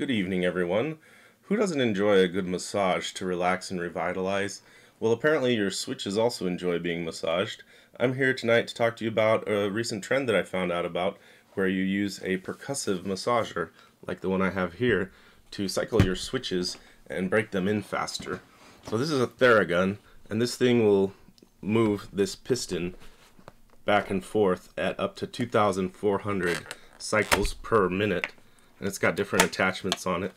Good evening, everyone. Who doesn't enjoy a good massage to relax and revitalize? Well, apparently your switches also enjoy being massaged. I'm here tonight to talk to you about a recent trend that I found out about where you use a percussive massager, like the one I have here, to cycle your switches and break them in faster. So this is a Theragun, and this thing will move this piston back and forth at up to 2,400 cycles per minute. And it's got different attachments on it,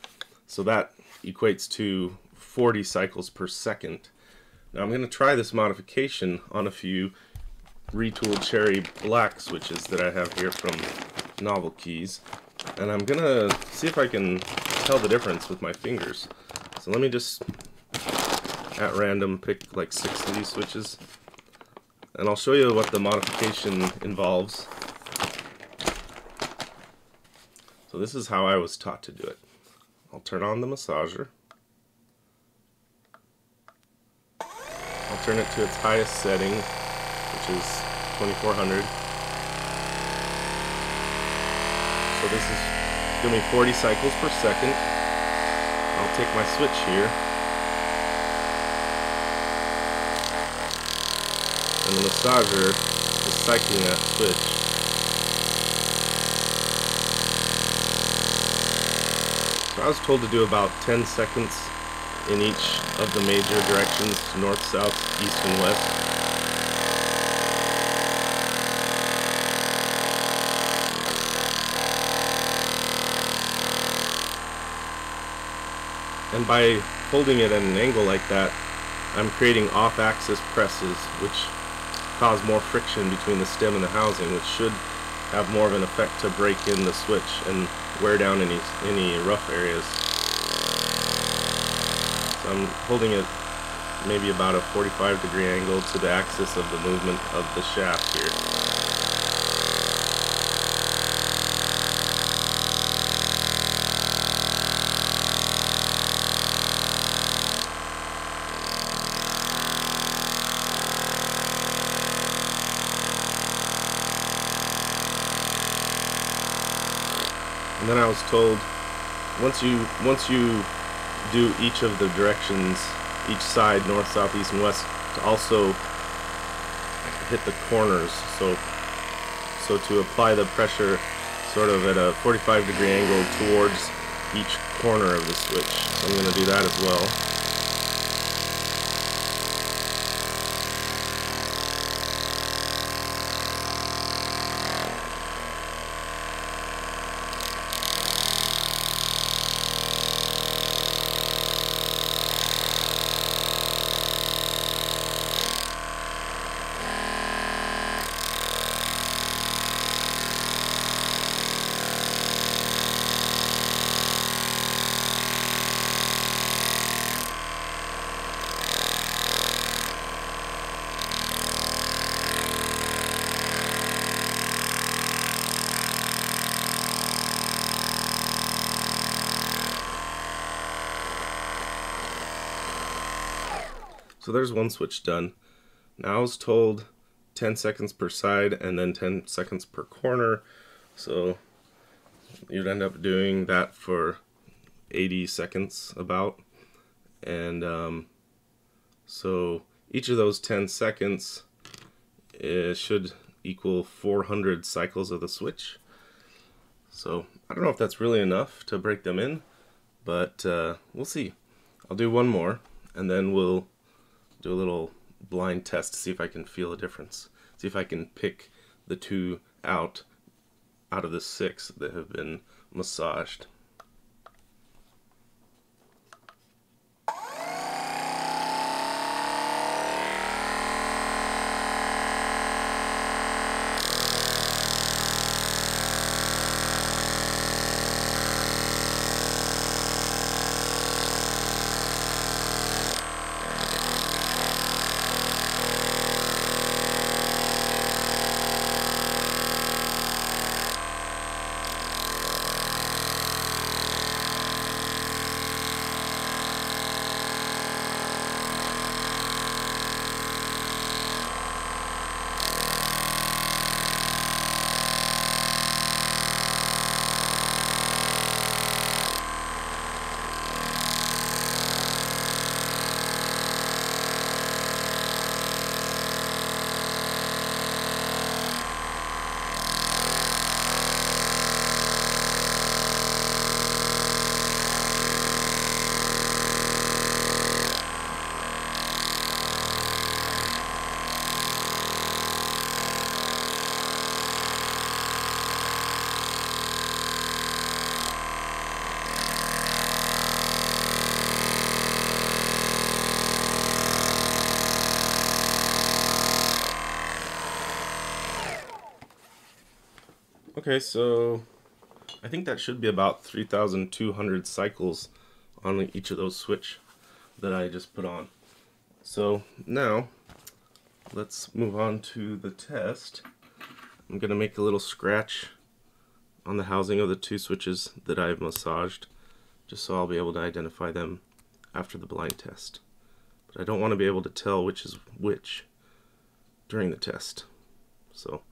so that equates to 40 cycles per second. Now I'm going to try this modification on a few retooled cherry black switches that I have here from Novel Keys, and I'm going to see if I can tell the difference with my fingers. So let me just at random pick like 6 of these switches, and I'll show you what the modification involves. So this is how I was taught to do it. I'll turn on the massager. I'll turn it to its highest setting, which is 2400. So this is giving me 40 cycles per second. I'll take my switch here, and the massager is cycling that switch. I was told to do about 10 seconds in each of the major directions, north, south, east, and west. And by holding it at an angle like that, I'm creating off-axis presses, which cause more friction between the stem and the housing, which should have more of an effect to break in the switch and wear down any rough areas. So I'm holding it maybe about a 45-degree angle to the axis of the movement of the shaft here. And then I was told, once you do each of the directions, each side, north, south, east, and west, to also hit the corners. So to apply the pressure sort of at a 45-degree angle towards each corner of the switch. So I'm going to do that as well. So there's one switch done. Now I was told 10 seconds per side and then 10 seconds per corner. So you'd end up doing that for 80 seconds about. And so each of those 10 seconds should equal 400 cycles of the switch. So I don't know if that's really enough to break them in, but we'll see. I'll do one more, and then we'll do a little blind test to see if I can feel a difference. See if I can pick the 2 out of the 6 that have been massaged. Okay, so I think that should be about 3,200 cycles on each of those switch that I just put on. So now let's move on to the test. I'm going to make a little scratch on the housing of the two switches that I've massaged, just so I'll be able to identify them after the blind test. But I don't want to be able to tell which is which during the test. So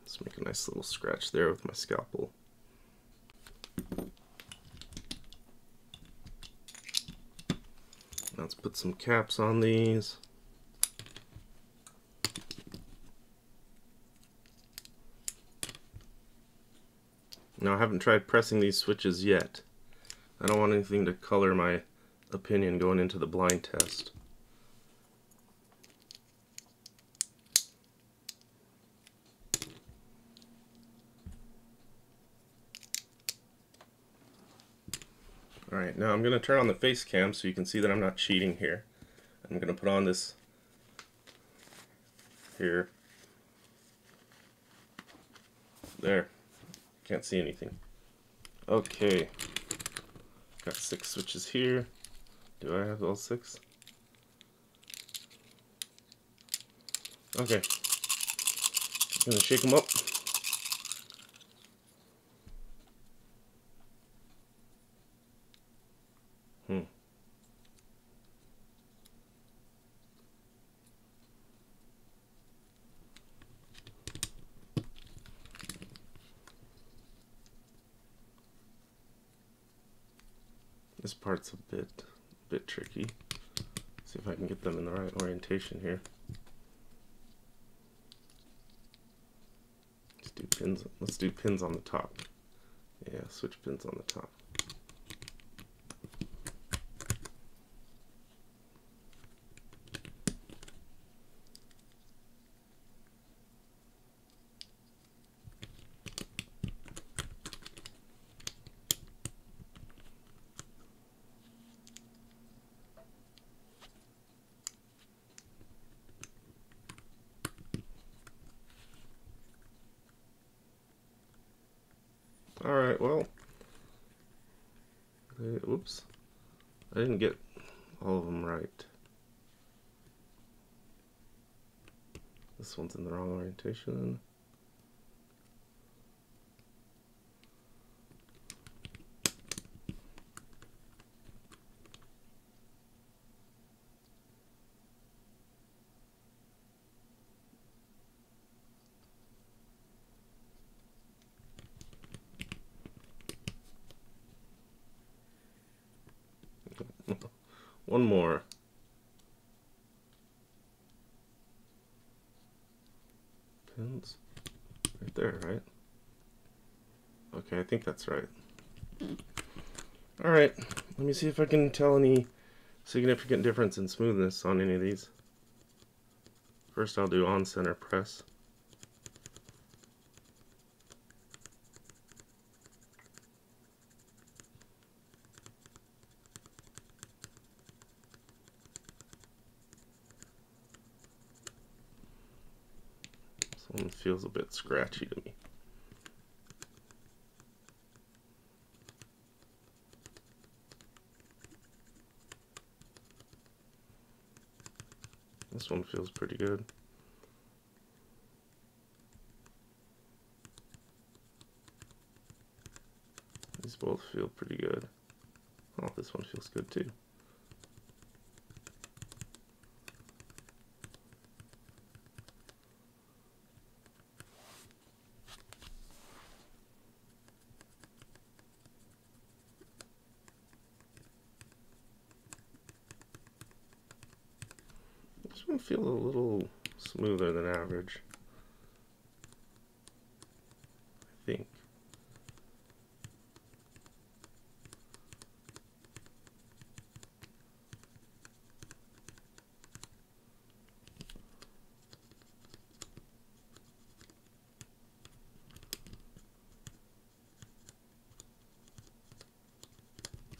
let's make a nice little scratch there with my scalpel. Let's put some caps on these. Now I haven't tried pressing these switches yet. I don't want anything to color my opinion going into the blind test. Alright, now I'm going to turn on the face cam so you can see that I'm not cheating here. I'm going to put on this here. There. Can't see anything. Okay. Got 6 switches here. Do I have all 6? Okay. I'm going to shake them up. This part's a bit tricky. See if I can get them in the right orientation here. Let's do pins. Let's do pins on the top. Yeah, switch pins on the top. Alright, well, oops, I didn't get all of them right. This one's in the wrong orientation. One more. Pins right there, right? Okay, I think that's right. Alright, let me see if I can tell any significant difference in smoothness on any of these. First I'll do on center press. This one feels a bit scratchy to me. This one feels pretty good. These both feel pretty good. Oh, this one feels good too. This one feels a little smoother than average, I think.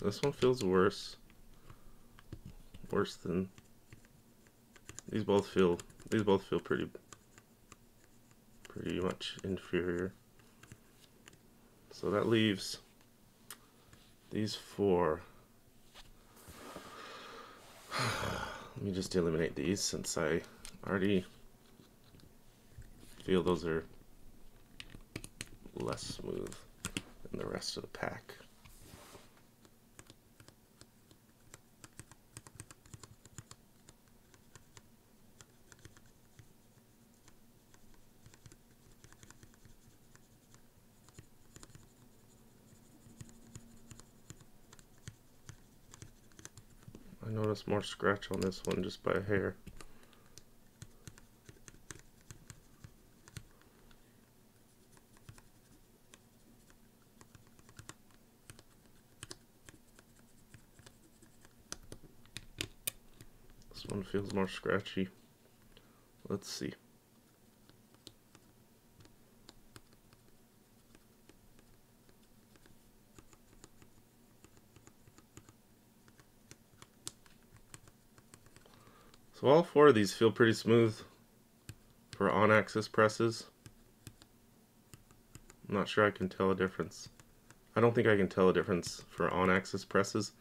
This one feels worse than these both feel pretty pretty much inferior. So that leaves these 4. Let me just eliminate these since I already feel those are less smooth than the rest of the pack. I noticed more scratch on this one just by a hair. This one feels more scratchy. Let's see. So all 4 of these feel pretty smooth for on-axis presses. I'm not sure I can tell a difference. I don't think I can tell a difference for on-axis presses.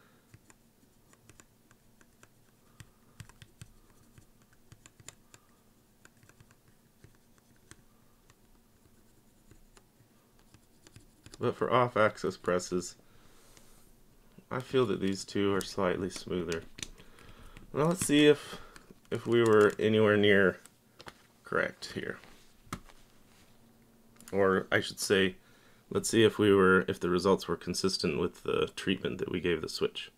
But for off-axis presses, I feel that these 2 are slightly smoother. Well, let's see if we were anywhere near correct here. Or I should say, let's see if the results were consistent with the treatment that we gave the switch.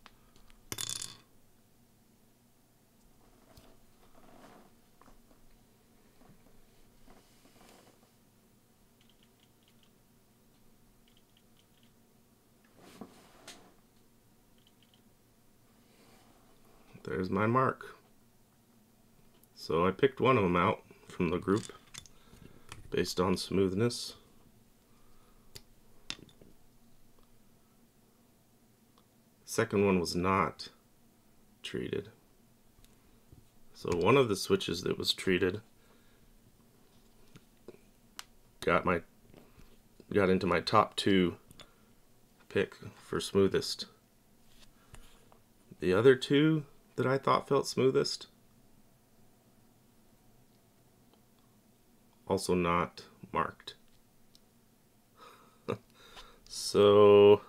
There's my mark. So I picked one of them out from the group based on smoothness. Second one was not treated. So one of the switches that was treated got into my top 2 pick for smoothest. The other 2 that I thought felt smoothest also not marked. So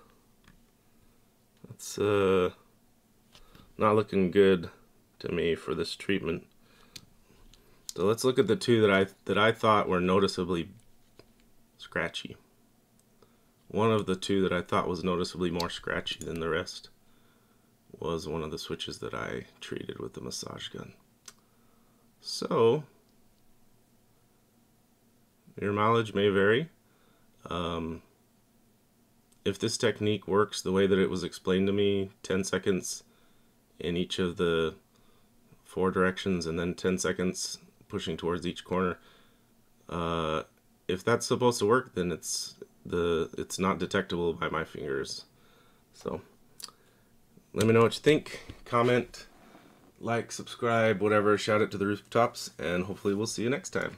it's not looking good to me for this treatment. So let's look at the 2 that I thought were noticeably scratchy. One of the 2 that I thought was noticeably more scratchy than the rest was one of the switches that I treated with the massage gun. So your mileage may vary. If this technique works the way that it was explained to me, 10 seconds in each of the 4 directions and then 10 seconds pushing towards each corner, if that's supposed to work, then it's not detectable by my fingers. So let me know what you think. Comment, like, subscribe, whatever, shout it to the rooftops, and hopefully we'll see you next time.